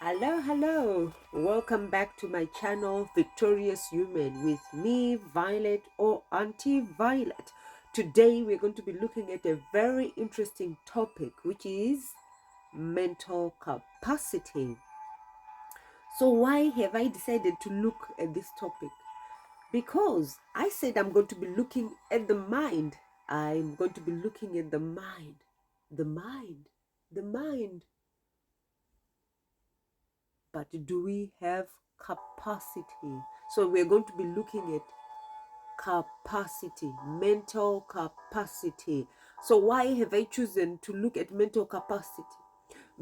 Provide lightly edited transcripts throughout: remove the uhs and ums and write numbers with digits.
Hello. Welcome back to my channel, Victorious Human, with me, Violet, or Auntie Violet. Today, we're going to be looking at a very interesting topic, which is mental capacity. So, why have I decided to look at this topic? Because I said I'm going to be looking at the mind. I'm going to be looking at the mind. The mind. The mind. But do we have capacity? So we're going to be looking at capacity, mental capacity. So why have I chosen to look at mental capacity?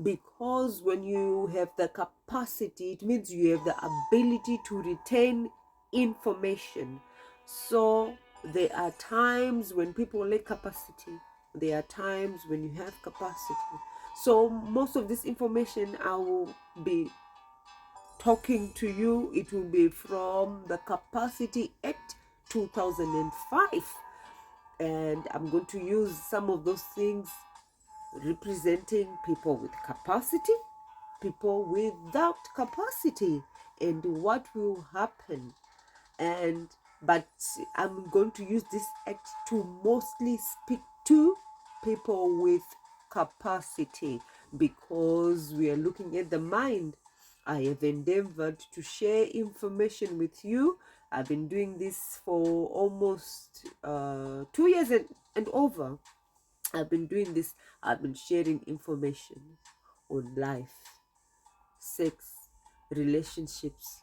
Because when you have the capacity, it means you have the ability to retain information. So there are times when people lack capacity. There are times when you have capacity. So most of this information I will be talking to you, it will be from the Capacity Act 2005, and I'm going to use some of those things representing people with capacity, people without capacity, and what will happen. But I'm going to use this act to mostly speak to people with capacity, because we are looking at the mind. I have endeavored to share information with you. I've been doing this for almost 2 years and over. I've been doing this. I've been sharing information on life, sex, relationships,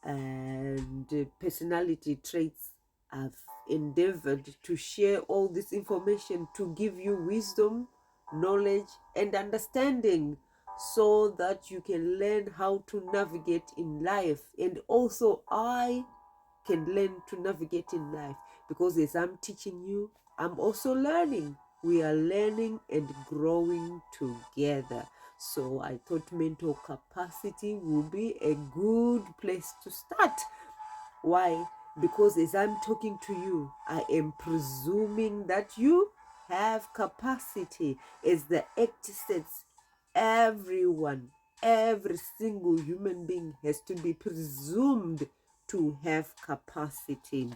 and personality traits. I've endeavored to share all this information to give you wisdom, knowledge, and understanding, so that you can learn how to navigate in life. And also, I can learn to navigate in life, because as I'm teaching you, I'm also learning. We are learning and growing together. So I thought mental capacity would be a good place to start. Why? Because as I'm talking to you, I am presuming that you have capacity. As the act says, everyone, every single human being has to be presumed to have capacity.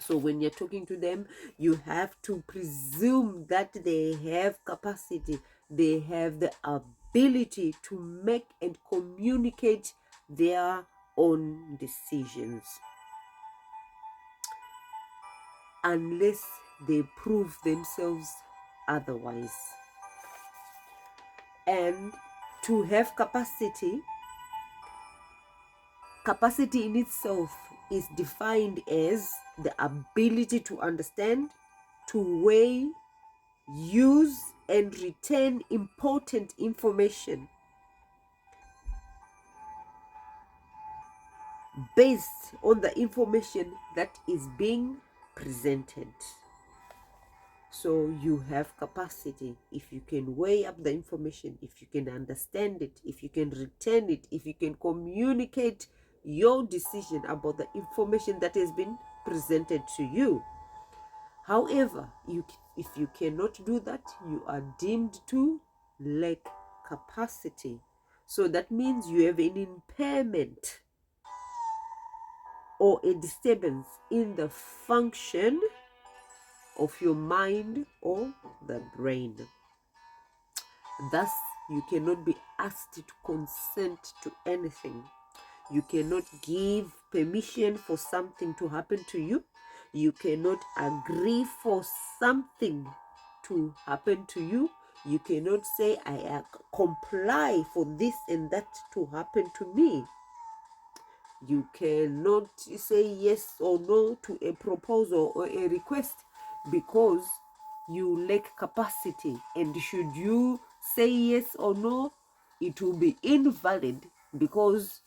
So when you're talking to them, you have to presume that they have capacity. They have the ability to make and communicate their own decisions, unless they prove themselves otherwise. And to have capacity in itself is defined as the ability to understand, to weigh, use, and retain important information based on the information that is being presented. So you have capacity if you can weigh up the information, if you can understand it, if you can retain it, if you can communicate your decision about the information that has been presented to you. However, if you cannot do that, you are deemed to lack capacity. So that means you have an impairment or a disturbance in the function of your mind or the brain. Thus, you cannot be asked to consent to anything. You cannot give permission for something to happen to you. You cannot agree for something to happen to you. You cannot say, I comply for this and that to happen to me. You cannot say yes or no to a proposal or a request, because you lack capacity. And should you say yes or no, it will be invalid, because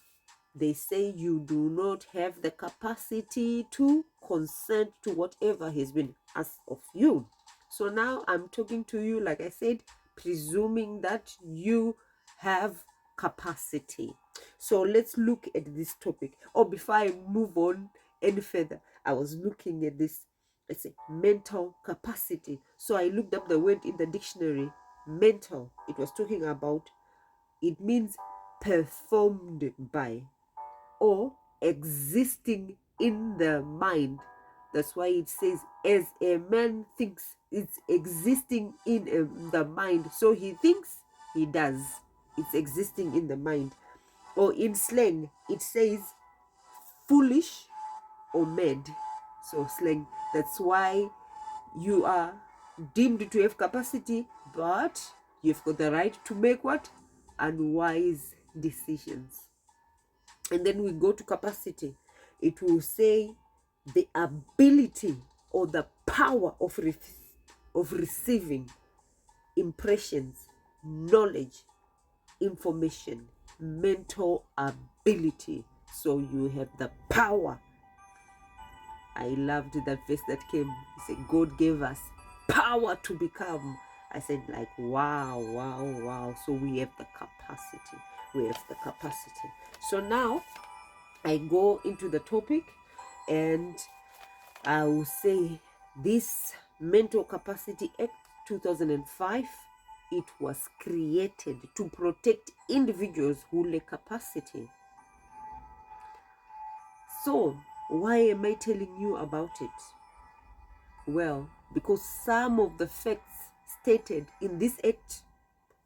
they say you do not have the capacity to consent to whatever has been asked of you. So now I'm talking to you, like I said, presuming that you have capacity. So let's look at this topic. Or before I move on any further, I was looking at this, let's say, mental capacity. So I looked up the word in the dictionary, mental. It was talking about, it means performed by, or existing in the mind. That's why it says, as a man thinks, it's existing in the mind. So he thinks, he does. It's existing in the mind. Or in slang, it says foolish or mad. So slang, that's why you are deemed to have capacity, but you've got the right to make what? Unwise decisions. And then we go to capacity. It will say the ability or the power of receiving impressions, knowledge, information, mental ability. So you have the power. I loved that verse that came. He said, God gave us power to become. I said, like, wow, wow, wow. So we have the capacity. We have the capacity. So now I go into the topic, and I will say this Mental Capacity Act 2005, it was created to protect individuals who lack capacity. So why am I telling you about it? Well, because some of the facts stated in this act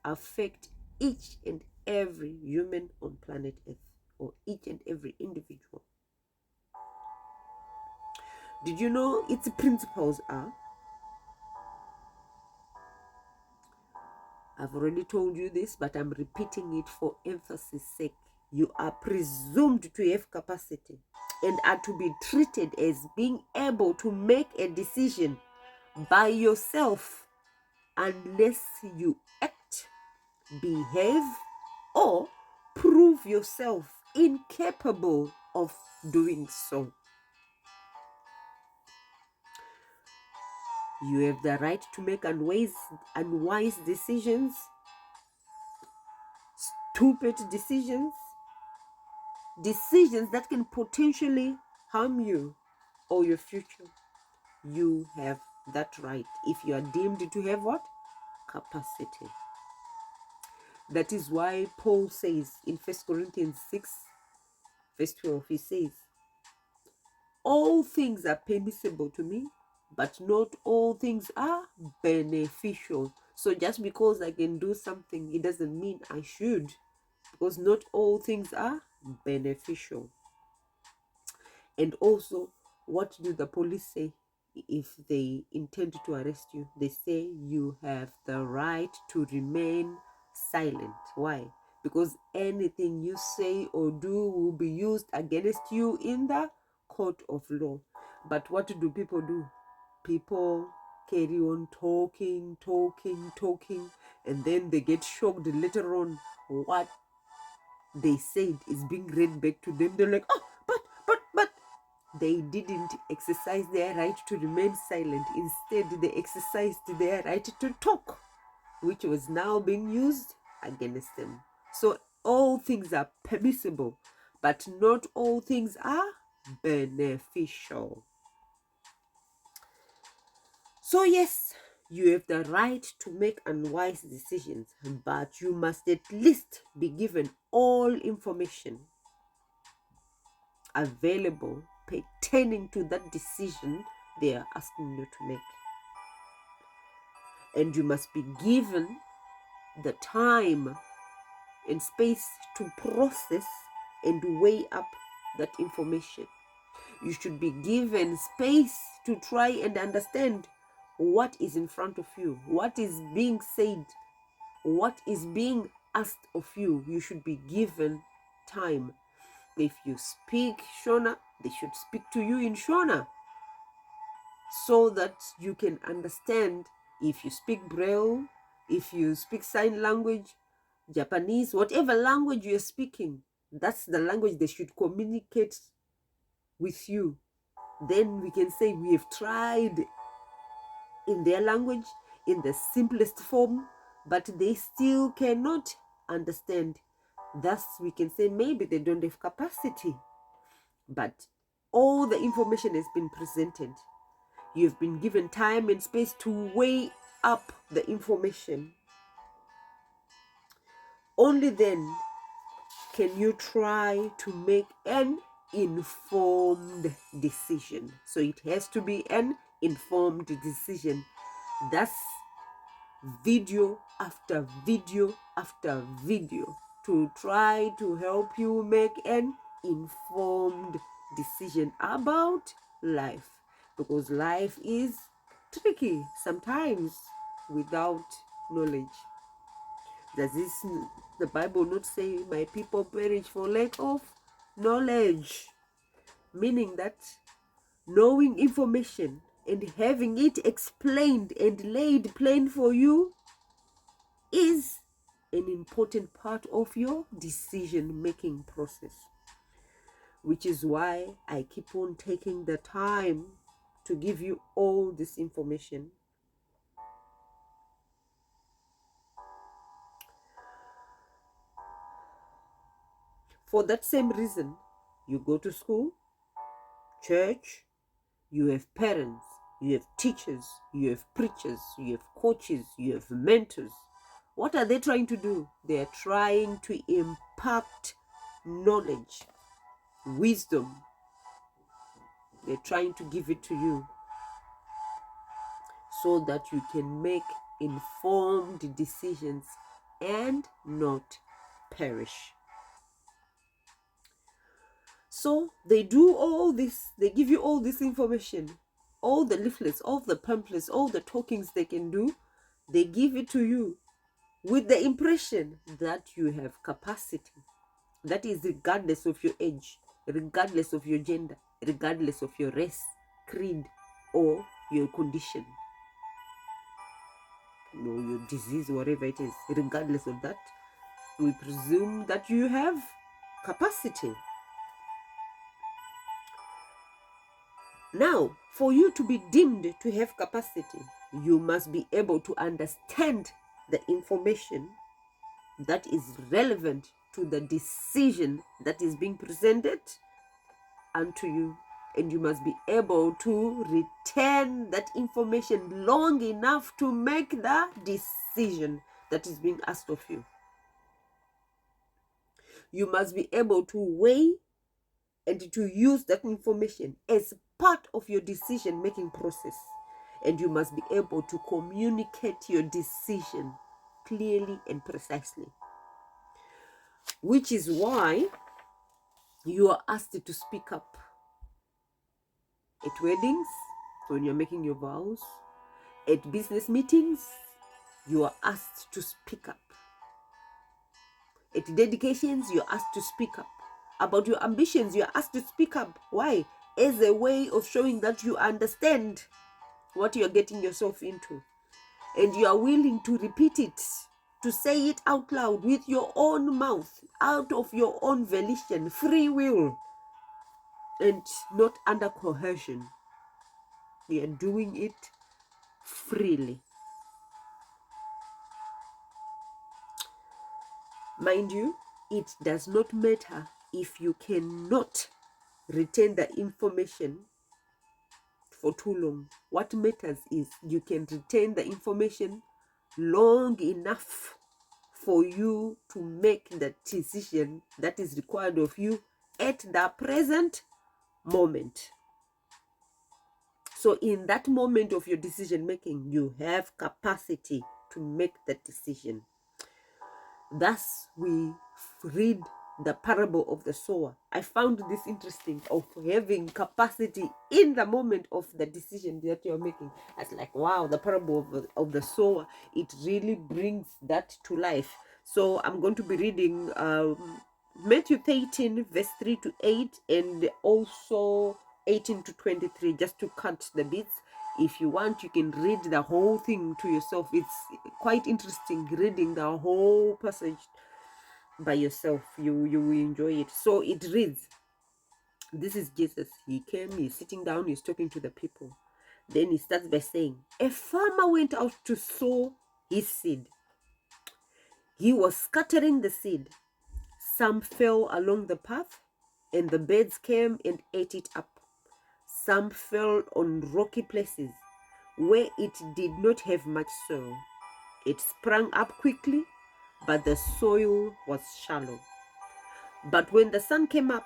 affect each and every human on planet Earth, or each and every individual. Did you know its principles are? I've already told you this, but I'm repeating it for emphasis sake. You are presumed to have capacity and are to be treated as being able to make a decision by yourself unless you act, behave, or prove yourself incapable of doing so. You have the right to make unwise decisions, stupid decisions, decisions that can potentially harm you or your future. You have that right if you are deemed to have what? Capacity. That is why Paul says in 1 Corinthians 6, verse 12, he says, all things are permissible to me, but not all things are beneficial. So just because I can do something, it doesn't mean I should, because not all things are beneficial. And also, what do the police say if they intend to arrest you? They say you have the right to remain silent. Why? Because anything you say or do will be used against you in the court of law. But what do? People carry on talking, and then they get shocked later on. What they said is being read back to them. They're like, oh, but they didn't exercise their right to remain silent. Instead, they exercised their right to talk, which was now being used against them. So all things are permissible, but not all things are beneficial. So yes, you have the right to make unwise decisions, but you must at least be given all information available pertaining to that decision they are asking you to make. And you must be given the time and space to process and weigh up that information. You should be given space to try and understand what is in front of you, what is being said, what is being asked of you. You should be given time. If you speak Shona, they should speak to you in Shona so that you can understand. If you speak Braille, if you speak sign language, Japanese, whatever language you're speaking, that's the language they should communicate with you. Then we can say we have tried in their language, in the simplest form, but they still cannot understand. Thus, we can say maybe they don't have capacity. But all the information has been presented. You've been given time and space to weigh up the information. Only then can you try to make an informed decision? So it has to be an informed decision. That's video after video after video to try to help you make an informed decision about life, because life is tricky sometimes without knowledge. Does the Bible not say my people perish for lack of knowledge? Meaning that knowing information and having it explained and laid plain for you is an important part of your decision-making process, which is why I keep on taking the time to give you all this information. For that same reason, you go to school, church, you have parents, you have teachers, you have preachers, you have coaches, you have mentors. What are they trying to do? They are trying to impart knowledge, wisdom. They're trying to give it to you so that you can make informed decisions and not perish. So they do all this, they give you all this information, all the leaflets, all the pamphlets, all the talkings they can do, they give it to you with the impression that you have capacity. That is regardless of your age, regardless of your gender, regardless of your race, creed, or your condition, your disease, whatever it is. Regardless of that, we presume that you have capacity. Now, for you to be deemed to have capacity, you must be able to understand the information that is relevant to the decision that is being presented unto you. And you must be able to retain that information long enough to make the decision that is being asked of you. You must be able to weigh and to use that information as part of your decision-making process. And you must be able to communicate your decision clearly and precisely. Which is why you are asked to speak up at weddings, when you're making your vows, at business meetings, you are asked to speak up. At dedications, you're asked to speak up. About your ambitions, you're asked to speak up. Why? As a way of showing that you understand what you're getting yourself into. And you are willing to repeat it, to say it out loud with your own mouth, out of your own volition, free will, and not under coercion. We are doing it freely. Mind you, it does not matter if you cannot retain the information for too long. What matters is you can retain the information long enough for you to make the decision that is required of you at the present moment. So in that moment of your decision making, you have capacity to make that decision. Thus, we read the parable of the sower. I found this interesting, of having capacity in the moment of the decision that you're making. I was like, wow, the parable of the sower, it really brings that to life. So I'm going to be reading Matthew 13, verse 3 to 8, and also 18 to 23, just to cut the bits. If you want, you can read the whole thing to yourself. It's quite interesting reading the whole passage by yourself. You will enjoy it. So it reads, this is Jesus. He came, he's sitting down, he's talking to the people. Then he starts by saying, a farmer went out to sow his seed. He was scattering the seed. Some fell along the path, and the birds came and ate it up. Some fell on rocky places where it did not have much soil. It sprang up quickly, but the soil was shallow. But when the sun came up,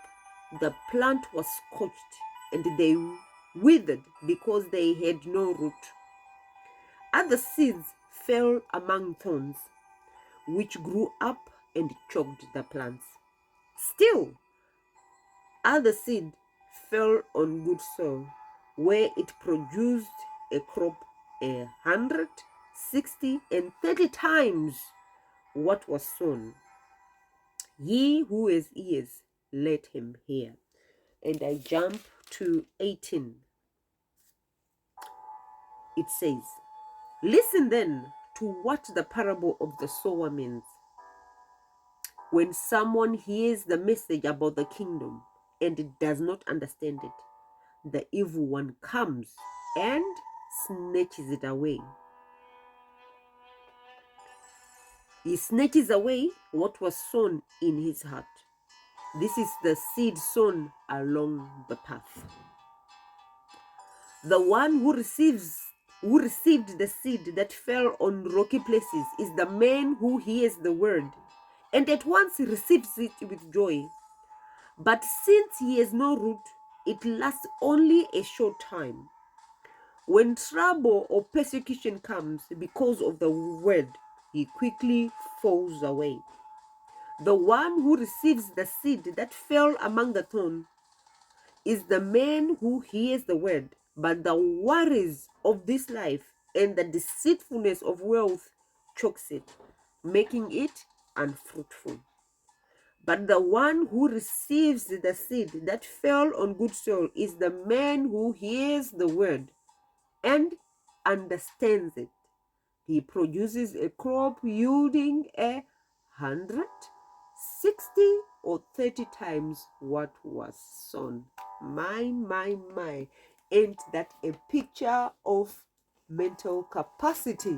the plant was scorched, and they withered because they had no root. Other seeds fell among thorns, which grew up and choked the plants. Still, other seed fell on good soil, where it produced a crop 100, 60, and 30 times what was sown. He who has ears, let him hear. And I jump to 18. It says, listen then to what the parable of the sower means. When someone hears the message about the kingdom and does not understand it, the evil one comes and snatches it away. He snatches away what was sown in his heart. This is the seed sown along the path. The one who received the seed that fell on rocky places is the man who hears the word and at once receives it with joy. But since he has no root, it lasts only a short time. When trouble or persecution comes because of the word, he quickly falls away. The one who receives the seed that fell among the thorns is the man who hears the word, but the worries of this life and the deceitfulness of wealth chokes it, making it unfruitful. But the one who receives the seed that fell on good soil is the man who hears the word and understands it. He produces a crop yielding 100, 60, or 30 times what was sown. My. Ain't that a picture of mental capacity?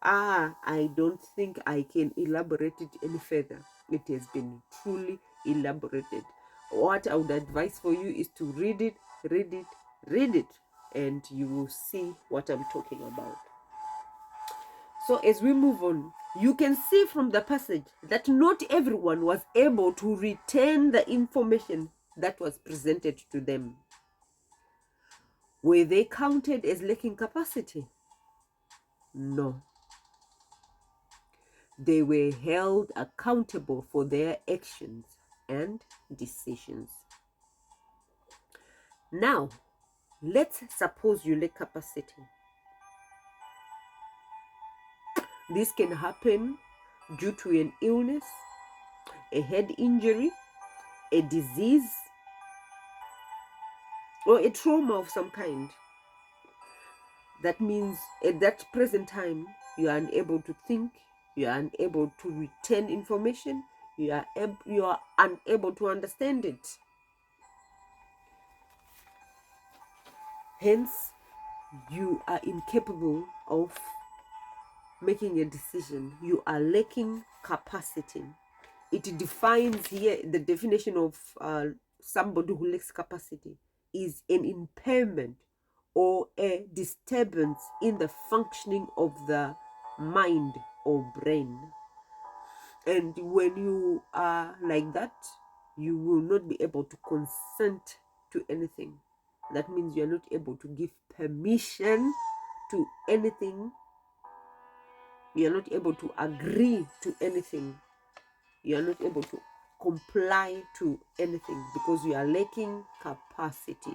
I don't think I can elaborate it any further. It has been truly elaborated. What I would advise for you is to read it, and you will see what I'm talking about. So as we move on, you can see from the passage that not everyone was able to retain the information that was presented to them. Were they counted as lacking capacity? No. They were held accountable for their actions and decisions. Now, let's suppose you lack capacity. This can happen due to an illness, a head injury, a disease, or a trauma of some kind. That means at that present time, you are unable to think, you are unable to retain information, you are unable to understand it. Hence, you are incapable of making a decision. You are lacking capacity. It defines here, the definition of somebody who lacks capacity is an impairment or a disturbance in the functioning of the mind or brain. And when you are like that, you will not be able to consent to anything. That means you are not able to give permission to anything. You are not able to agree to anything. You are not able to comply to anything because you are lacking capacity.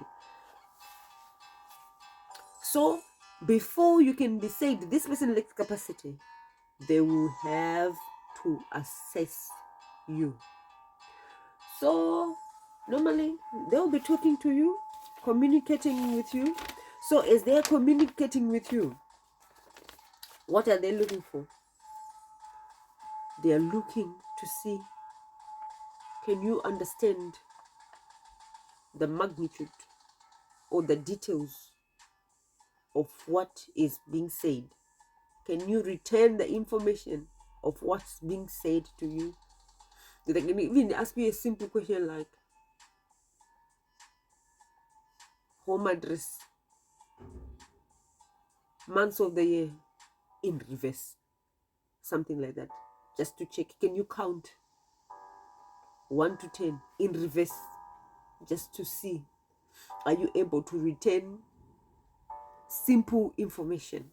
So before you can be said this person lacks capacity, they will have to assess you. So normally they'll be talking to you, communicating with you. So as they're communicating with you, what are they looking for? They are looking to see, can you understand the magnitude or the details of what is being said? Can you retain the information of what's being said to you? They can even ask you a simple question like, home address, months of the year in reverse, something like that, just to check. Can you count? 1 to 10 in reverse, just to see, are you able to retain simple information?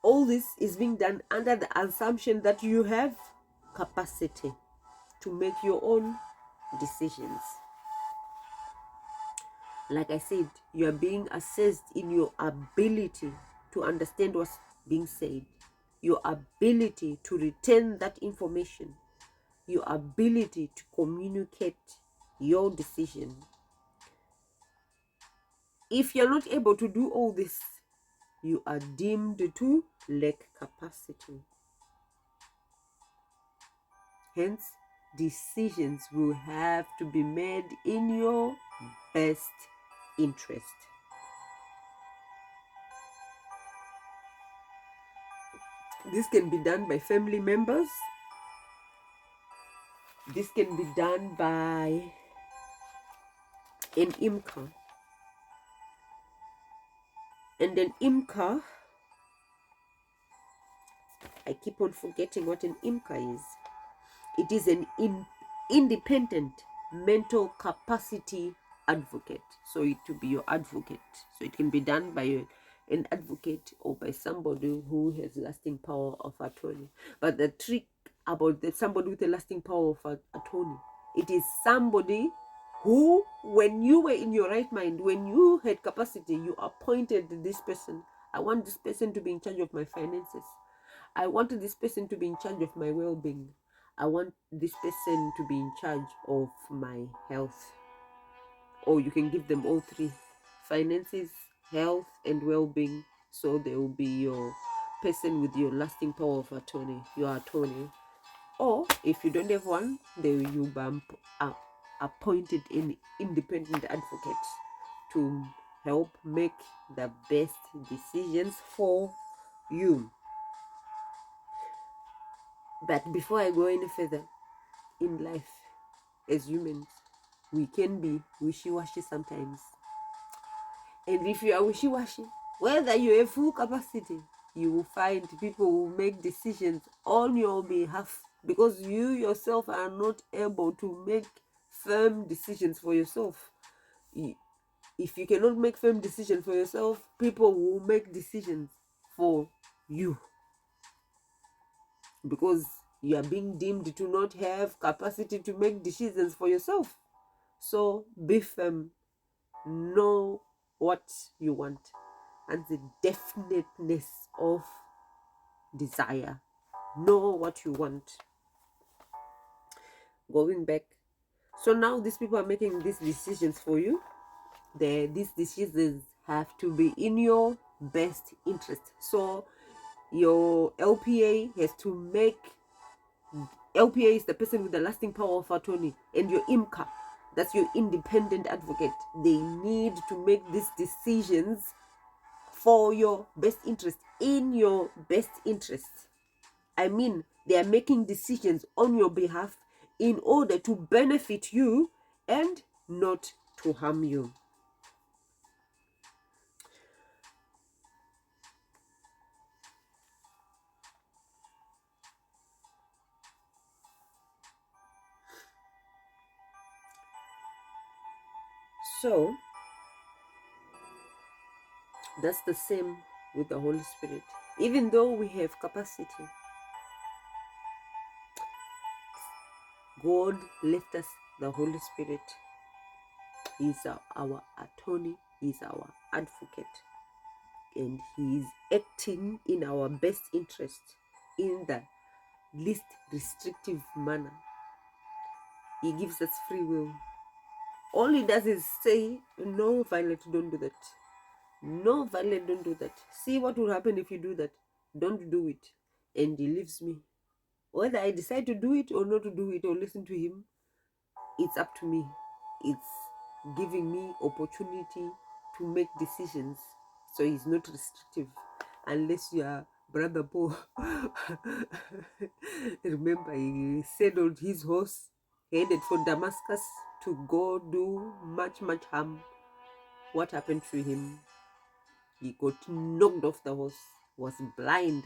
All this is being done under the assumption that you have capacity to make your own decisions. Like I said, you are being assessed in your ability to understand what's being said, your ability to retain that information, your ability to communicate your decision. If you're not able to do all this, you are deemed to lack capacity. Hence, decisions will have to be made in your best interest. This can be done by family members. This can be done by an IMCA. And an IMCA, I keep on forgetting what an IMCA is. It is an independent mental capacity advocate. So it will be your advocate. So it can be done by an advocate or by somebody who has lasting power of attorney. But the trick about somebody with a lasting power of attorney, it is somebody who, when you were in your right mind, when you had capacity, you appointed this person. I want this person to be in charge of my finances. I want this person to be in charge of my well-being. I want this person to be in charge of my health. Or you can give them all three: finances, health, and well-being. So they will be your person with your lasting power of attorney, your attorney. Or if you don't have one, then you be appointed an independent advocate to help make the best decisions for you. But before I go any further, in life, as humans, we can be wishy-washy sometimes. And if you are wishy-washy, whether you have full capacity, you will find people will make decisions on your behalf because you yourself are not able to make firm decisions for yourself. If you cannot make firm decisions for yourself, people will make decisions for you because you are being deemed to not have capacity to make decisions for yourself. So be firm. Know what you want and the definiteness of desire. Know what you want. Going back. So now these people are making these decisions for you. These decisions have to be in your best interest. So your LPA has to make, LPA is the person with the lasting power of attorney, and your IMCA, that's your independent advocate. They need to make these decisions for your best interest, in your best interest. I mean, they are making decisions on your behalf in order to benefit you and not to harm you. So that's the same with the Holy Spirit. Even though we have capacity, God left us the Holy Spirit. He's our attorney, he's our advocate, and he is acting in our best interest in the least restrictive manner. He gives us free will. All he does is say, no, Violet, don't do that. No, Violet, don't do that. See what will happen if you do that. Don't do it. And he leaves me. Whether I decide to do it or not to do it or listen to him, it's up to me. It's giving me opportunity to make decisions. So he's not restrictive unless you are Brother Paul. Remember, he saddled his horse, headed for Damascus to go do much harm. What happened to him? He got knocked off the horse, was blind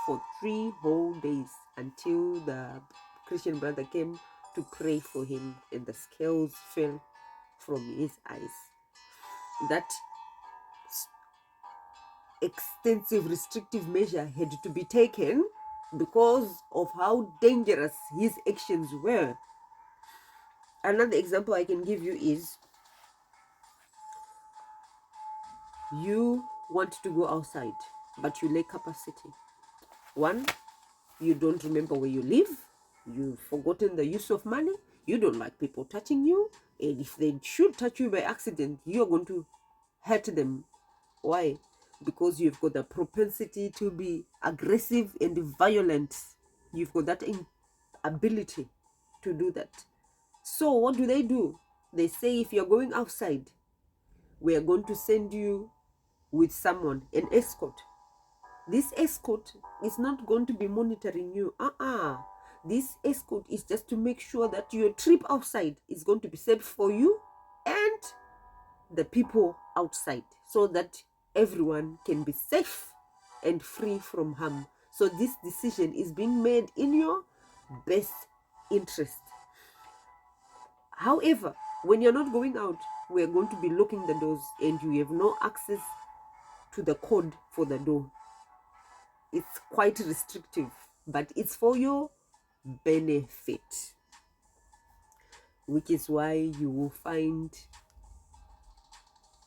for 3 whole days until the Christian brother came to pray for him and the scales fell from his eyes. That extensive restrictive measure had to be taken because of how dangerous his actions were. Another example I can give you is you want to go outside, but you lack capacity. One, you don't remember where you live, you've forgotten the use of money, you don't like people touching you, and if they should touch you by accident, you're going to hurt them. Why? Because you've got the propensity to be aggressive and violent. You've got that ability to do that. So what do? They say, if you're going outside, we are going to send you with someone, an escort. This escort is not going to be monitoring you. This escort is just to make sure that your trip outside is going to be safe for you and the people outside, so that everyone can be safe and free from harm. So this decision is being made in your best interest. However, when you're not going out, we're going to be locking the doors and you have no access to the code for the door. It's quite restrictive, but it's for your benefit, which is why you will find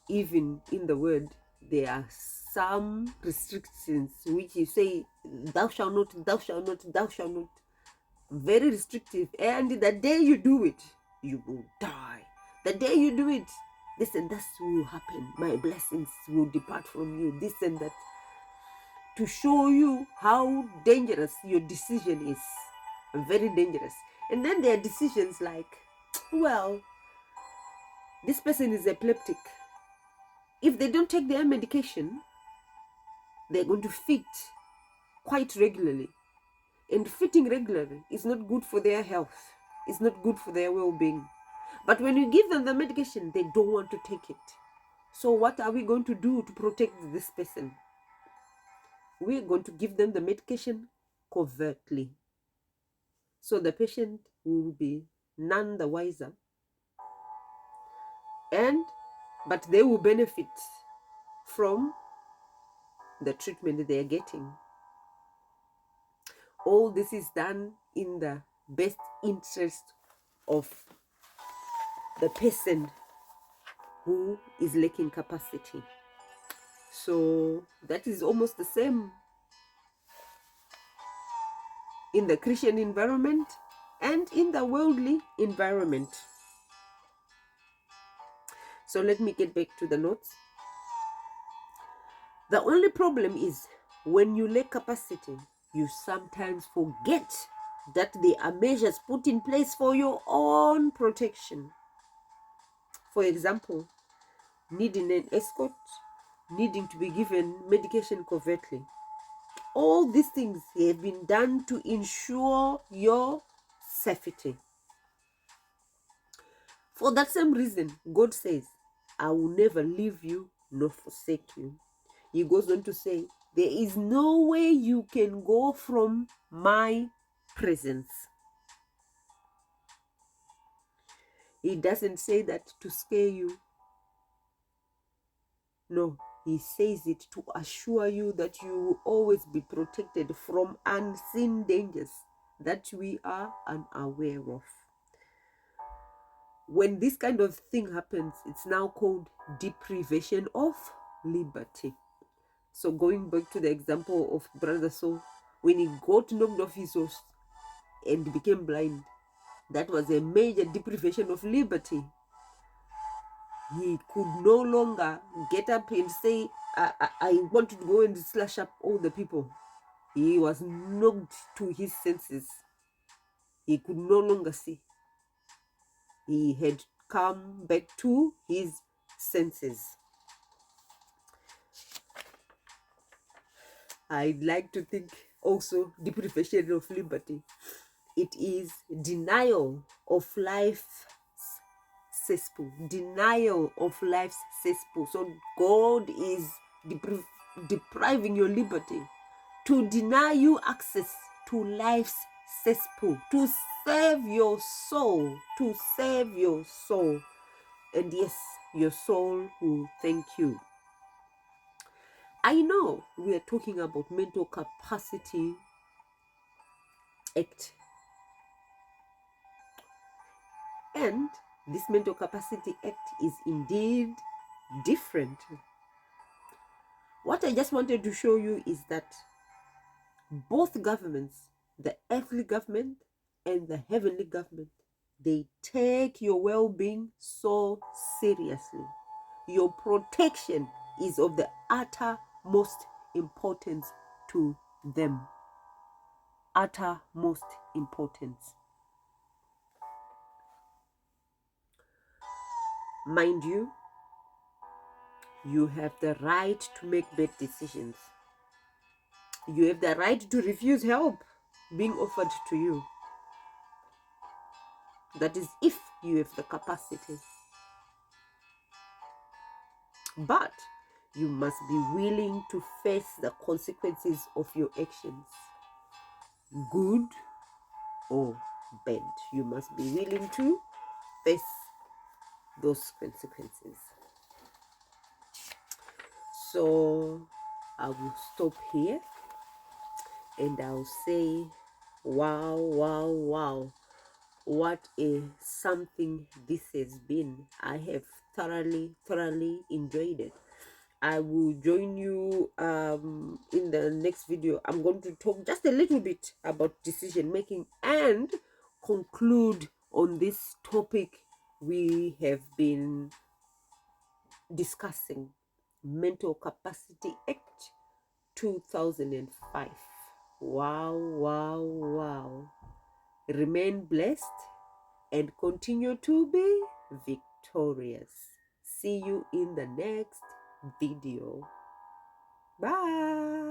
even in the word there are some restrictions which you say, thou shalt not, thou shalt not, thou shalt not. Very restrictive. And the day you do it, you will die. The day you do it, this and that will happen. My blessings will depart from you, this and that. To show you how dangerous your decision is. Very dangerous. And then there are decisions like, well, this person is epileptic. If they don't take their medication, they're going to fit quite regularly. And fitting regularly is not good for their health. It's not good for their well-being. But when you give them the medication, they don't want to take it. So what are we going to do to protect this person? We're going to give them the medication covertly. So the patient will be none the wiser. But they will benefit from the treatment that they are getting. All this is done in the best interest of the person who is lacking capacity. So that is almost the same in the Christian environment and in the worldly environment. So let me get back to the notes. The only problem is when you lack capacity, you sometimes forget that there are measures put in place for your own protection. For example, needing an escort, needing to be given medication covertly. All these things have been done to ensure your safety. For that same reason, God says, I will never leave you nor forsake you. He goes on to say, there is no way you can go from my presence. He doesn't say that to scare you. No, he says it to assure you that you will always be protected from unseen dangers that we are unaware of. When this kind of thing happens, it's now called deprivation of liberty. So going back to the example of Brother Saul, when he got knocked off his horse and became blind, that was a major deprivation of liberty. He could no longer get up and say, I want to go and slash up all the people. He was knocked to his senses. He could no longer see. He had come back to his senses. I'd like to think also deprivation of liberty. It is denial of life's cesspool. Denial of life's cesspool. So God is depriving your liberty, to deny you access to life's cesspool, to save your soul, to save your soul. And yes, your soul will thank you. I know we are talking about Mental Capacity Act. And this Mental Capacity Act is indeed different. What I just wanted to show you is that both governments, the earthly government and the heavenly government, they take your well-being so seriously. Your protection is of the uttermost importance to them. Uttermost importance. Mind you, you have the right to make bad decisions. You have the right to refuse help being offered to you. That is if you have the capacity. But you must be willing to face the consequences of your actions, good or bad. You must be willing to face those consequences. So I will stop here and I'll say, wow, wow, wow. What a something this has been. I have thoroughly enjoyed it. I will join you in the next video. I'm going to talk just a little bit about decision making and conclude on this topic we have been discussing, Mental Capacity Act 2005. Wow, wow, wow. Remain blessed and continue to be victorious. See you in the next video. Bye.